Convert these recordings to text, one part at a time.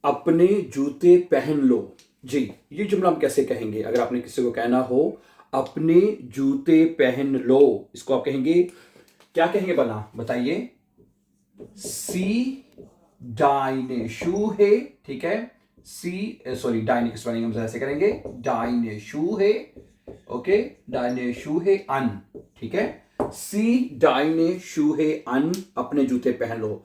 अपने जूते पहन लो। जी, ये जुमला हम कैसे कहेंगे अगर आपने किसी को कहना हो अपने जूते पहन लो, इसको आप कहेंगे, क्या कहेंगे बना बताइए? सी डाइने शू है, ठीक है। सी सॉरी डाइने की स्पेलिंग हम ऐसे करेंगे, डाइने शू है, ओके, डाइने शू है अन, ठीक है। सी डाइने शू है अन, अपने जूते पहन लो।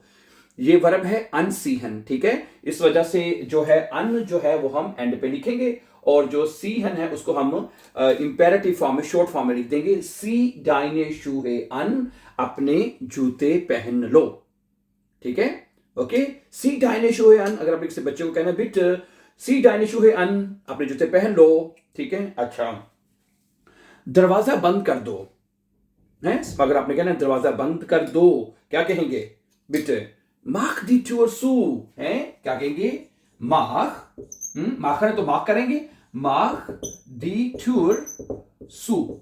ये वर्ब है अनसीहन, ठीक है। इस वजह से जो है अन जो है वो हम एंड पे लिखेंगे और जो सीहन है उसको हम इंपेरेटिव फॉर्म में, शॉर्ट फॉर्म में लिख देंगे। सी डाइने शू है अन, अपने जूते पहन लो, ठीक है। ओके, सी डाइने शू है अन, अगर आप किसी बच्चे को कहना बिट सी डाइने शू है अन, अपने जूते पहन लो, ठीक है। अच्छा, दरवाजा बंद कर दो है, अगर आपने कहना दरवाजा बंद कर दो, क्या कहेंगे? बिट माख दी टूर सू है, क्या कहेंगे? माख, माखा है तो माख करेंगे, माख दी टूर सू,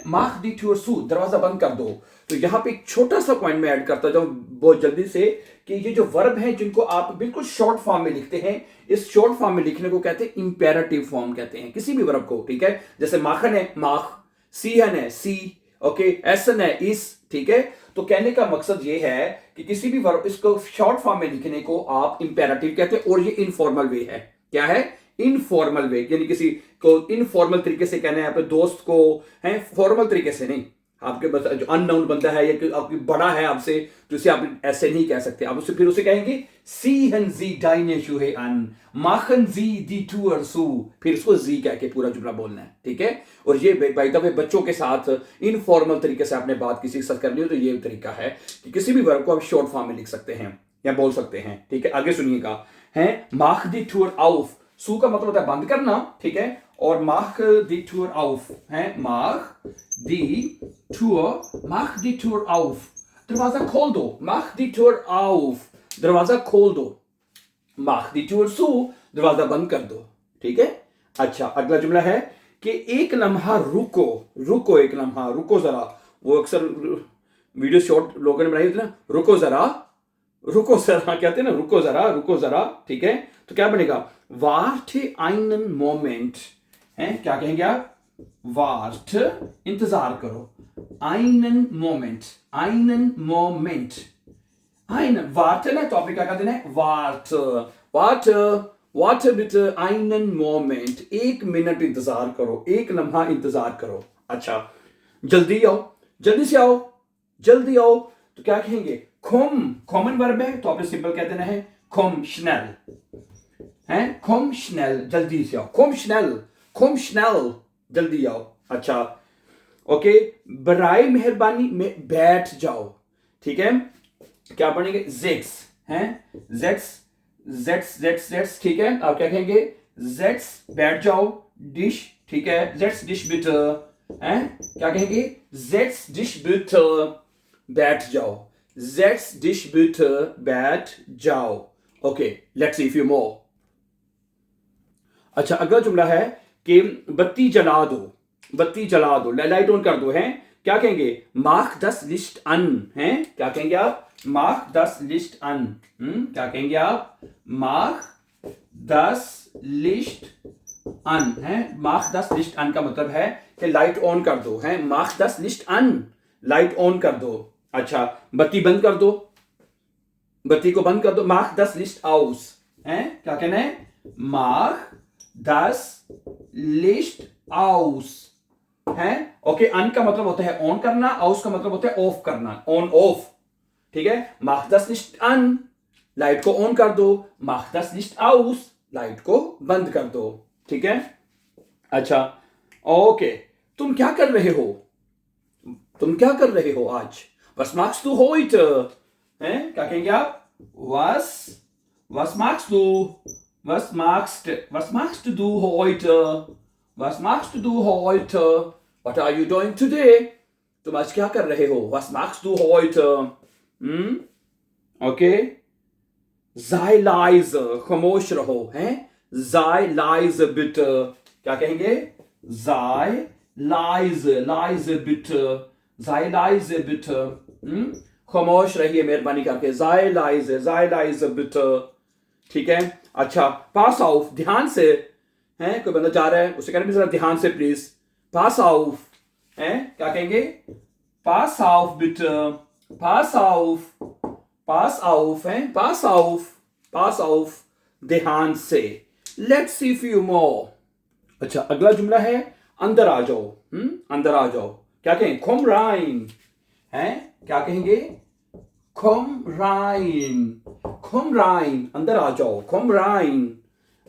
माख दी टूर सू, दरवाजा बंद कर दो। तो यहां पे एक छोटा सा पॉइंट में ऐड करता जाऊं बहुत जल्दी से कि ये जो वर्ब है जिनको आप बिल्कुल शॉर्ट फॉर्म में लिखते हैं, इस शॉर्ट फॉर्म में लिखने को कहते हैं इंपेरेटिव फॉर्म कहते हैं किसी भी वर्ब को, ठीक है। जैसे माखन है माख, सीहन है सी, ओके, एसन है इस, ठीक है। तो कहने का मकसद ये है कि किसी भी वर्ब इसको शॉर्ट फॉर्म में लिखने को आप इंपेरेटिव कहते हैं और ये इनफॉर्मल वे है। क्या है? इनफॉर्मल वे, यानी किसी को इनफॉर्मल तरीके से कहना है अपने दोस्त को, है, फॉर्मल तरीके से नहीं। आपके बस जो अननोन बंदा है या आपकी बड़ा है आपसे, तो इसे आप ऐसे नहीं कह सकते। आप उसे फिर उसे कहेंगे सी हन जी डाइने शू है अन, माखन जी दी टूअर सू, फिर इसको जी कह के पूरा जुमला बोलना है, ठीक है। और ये बाय द वे बच्चों के साथ इनफॉर्मल तरीके से आपने बात किसी के साथ करनी हो तो ये तरीका है कि किसी भी वर्ब को आप शॉर्ट फॉर्म में लिख सकते हैं या बोल सकते हैं, ठीक है। आगे सुनिएगा, है माख दी टूर आउफ, सू का मतलब होता है बंद करना, ठीक है। और माख दी टूर आउफ है, माख दी टूर आउफ, दरवाजा खोल दो, माख दी टूर आउफ, दरवाजा खोल दो, माख दी टूर सू, दरवाजा बंद कर दो, ठीक है। अच्छा, अगला जुमला है कि एक लम्हा रुको, रुको एक लम्हा, रुको जरा। वो अक्सर वीडियो शॉर्ट लोगों ने बनाई होती ना, रुको जरा, रुको जरा कहते हैं ना, रुको जरा, रुको जरा, ठीक है। तो क्या बनेगा? वार्ट आइनन मोमेंट, है, क्या कहेंगे आप? वार्ट, इंतजार करो, आइनन मोमेंट, आइनन मोमेंट, आइनन वार्ट है ना, तो आपने क्या कहते हैं? वार्ट, वार्ट, वार्ट बिट आइनन मोमेंट, एक मिनट इंतजार करो, एक लम्हा इंतजार करो। अच्छा, जल्दी आओ, जल्दी से आओ, जल्दी आओ, तो क्या कहेंगे? खोम, कॉमन वर्ब है तो आपने सिंपल कह देना है खोम स्नेल, है, खोम स्नेल, जल्दी से आओ, खोम स्नेल, खोम स्नेल, जल्दी आओ। अच्छा, ओके, बराए मेहरबानी में बैठ जाओ, ठीक है। क्या पढ़ेंगे? जेक्स, हैं, जेट्स, जेट्स, जेट्स, जेट्स, ठीक है। आप क्या कहेंगे? जेट्स, बैठ जाओ, डिश, ठीक है, जेट्स डिश बिट, हैं, क्या कहेंगे? जेट्स डिश बिट, बैठ जाओ, जेट्स डिश बिट, बैठ जाओ। Okay, let's see few more. अच्छा, अगला जुमला है कि बत्ती जला दो, बत्ती जला दो, लाइट ऑन कर दो, है, क्या कहेंगे? माख दस लिस्ट अन, है, क्या कहेंगे आप? माख दस लिस्ट अन, क्या कहेंगे आप? माख दस लिस्ट अन, है, माख दस लिस्ट अन का मतलब है कि लाइट ऑन कर दो, है, माख दस लिस्ट अन, लाइट ऑन कर दो। अच्छा, बत्ती बंद कर दो, बत्ती को बंद कर दो, माख दस लिस्ट आउस, है, क्या कहना है? माख दस लिस्ट आउस, है, ओके। अन का मतलब होता है ऑन करना, आउस का मतलब होता है ऑफ करना, ऑन ऑफ, ठीक है। माख दस लिस्ट अन, लाइट को ऑन कर दो, माख दस लिस्ट आउस, लाइट को बंद कर दो, ठीक है। अच्छा, ओके, तुम क्या कर रहे हो? तुम क्या कर रहे हो आज? Was machst du heute? है, क्या कहेंगे आप? Was machst du? Was machst du heute? Was machst du heute? What are you doing today? तुम आज क्या कर रहे हो? Was machst du heute? Okay, sei leise, खामोश रहो, हैं, sei leise bitte, क्या कहेंगे? Sei leise, leise bitte, sei leise bitte, खामोश रहिए मेहरबानी करके, sei leise bitte, ठीक है। अच्छा, पास ऑफ, ध्यान से, है कोई बंदा जा रहा है उसे कहना भी जरा ध्यान से प्लीज, पास ऑफ, है क्या कहेंगे, पास ऑफ बिटर, पास ऑफ, पास ऑफ है, पास ऑफ, पास ऑफ, ध्यान से। Let's see few more. अच्छा, अगला जुमला है अंदर आ जाओ। अंदर आ जाओ, क्या कहें, कोम राइन, है क्या कहेंगे, कोम राइन, कोम राइन, अंदर आ जाओ, कोम राइन,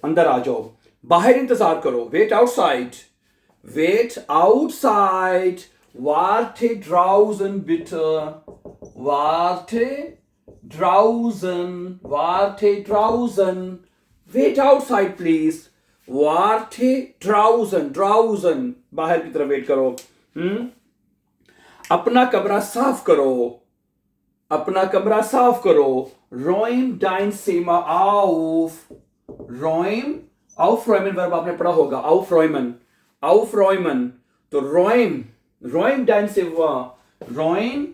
अंदर आ जाओ। बाहर इंतजार करो, wait outside, wait outside, warte draußen bitte, warte draußen, warte draußen, wait outside please, warte draußen, draußen, बाहर की तरफ वेट करो। अपना कमरा साफ करो, अपना कमरा साफ करो, räum dein Zimmer auf, räum, aufräumen verb आपने पढ़ा होगा, aufräumen, aufräumen, तो räum dein Zimmer, räum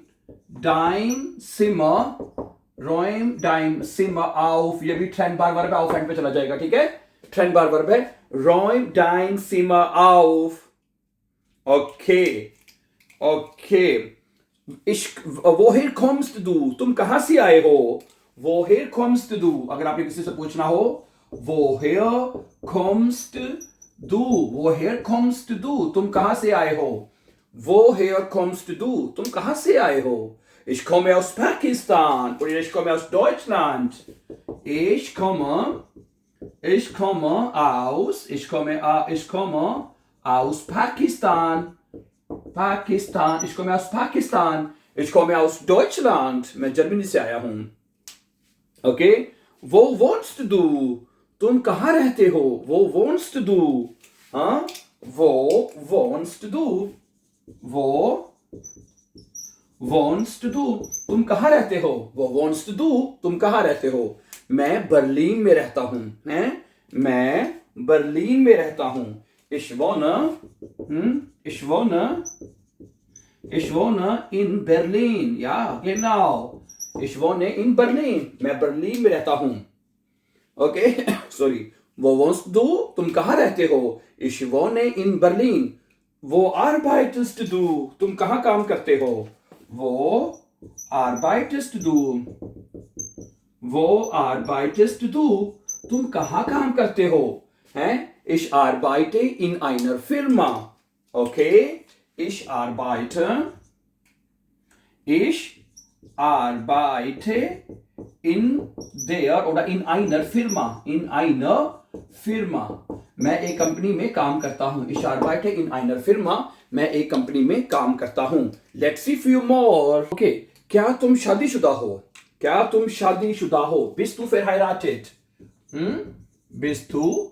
dein Zimmer, räum dein Zimmer auf, ये भी trennbar वर्ब है, auf पे चला जाएगा, ठीक है, trennbar वर्ब है, räum dein Zimmer auf, okay, okay, woher kommst du, तुम कहां से आए हो, woher kommst du, अगर आपने किसी से पूछना हो, woher kommst du, woher kommst du, तुम कहां से आए हो, woher kommst du, तुम कहां से आए हो, ich komme aus Pakistan oder ich komme aus Deutschland, ich komme aus Pakistan, Pakistan, ich komme aus Pakistan, ich komme aus Deutschland, मैं जर्मनी से आया हूं। ओके, वो wohnst du, तुम कहाँ रहते हो, वो wohnst du, हाँ, वो wohnst du, वो wohnst du, तुम कहाँ रहते हो, वो wohnst du, तुम कहाँ रहते हो, मैं बर्लिन में रहता हूं, हैं, मैं बर्लिन में रहता हूं, ich wohne in Berlin, ja, genau, ich wohne in Berlin, मैं बर्लिन में रहता हूं। ओके, सॉरी, वो wohnst du, तुम कहाँ रहते हो, ich wohne in Berlin, वो arbeitest du, तुम कहाँ काम करते हो, वो arbeitest du, वो arbeitest du, तुम कहाँ काम करते हो, हैं, ich arbeite in einer Firma, okay, ich arbeite in der oder in einer Firma, in einer Firma, मैं एक कंपनी में काम करता हूं, ich arbeite in einer Firma, मैं एक कंपनी में काम करता हूं। Let's see few more, okay, क्या तुम शादीशुदा हो, क्या तुम शादीशुदा हो, bist du verheiratet, bist du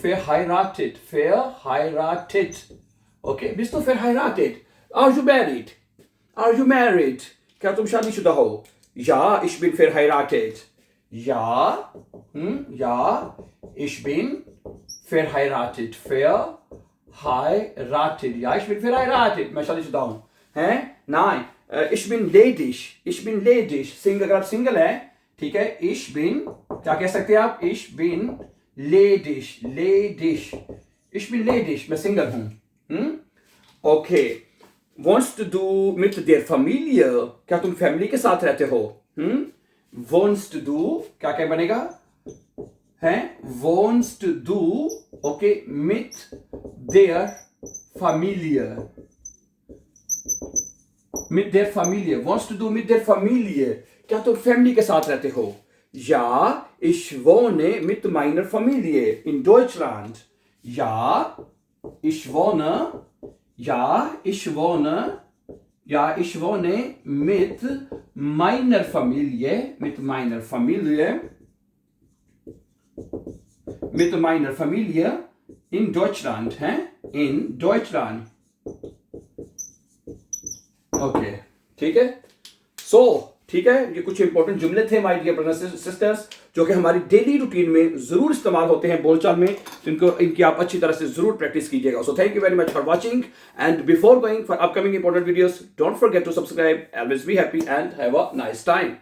verheiratet, verheiratet, okay, bist du verheiratet, are you married, are you married, क्या तुम शादीशुदा हो, ja, ich bin verheiratet, ja, ja, ich bin verheiratet, verheiratet, ja, ich bin verheiratet, मैं शादीशुदा हूं, हैं, nein, ich bin ledig, single, अगर आप सिंगल है, ठीक है, ich bin, क्या कह सकते हैं आप, ich bin ledig, ich bin ledig, मैं सिंगल हूं, okay, wohnst du mit der Familie, क्या तुम फैमिली के साथ रहते हो, wohnst du, क्या बनेगा, है, wohnst du, okay, mit der Familie, mit der Familie, wohnst du mit der Familie, क्या तुम फैमिली के साथ रहते हो, ja, ich wohne mit meiner Familie in Deutschland, ja, ich wohne mit meiner Familie in Deutschland, हैं, in Deutschland, okay, ठीक है, सो ठीक है, ये कुछ इंपॉर्टेंट जुमले थे my dear brothers and sisters, जो कि हमारी डेली रूटीन में जरूर इस्तेमाल होते हैं बोलचाल में, तो इनकी आप अच्छी तरह से जरूर प्रैक्टिस कीजिएगा। So thank you very much for watching, and before going for upcoming important videos, don't forget to subscribe, always be happy and have a nice time.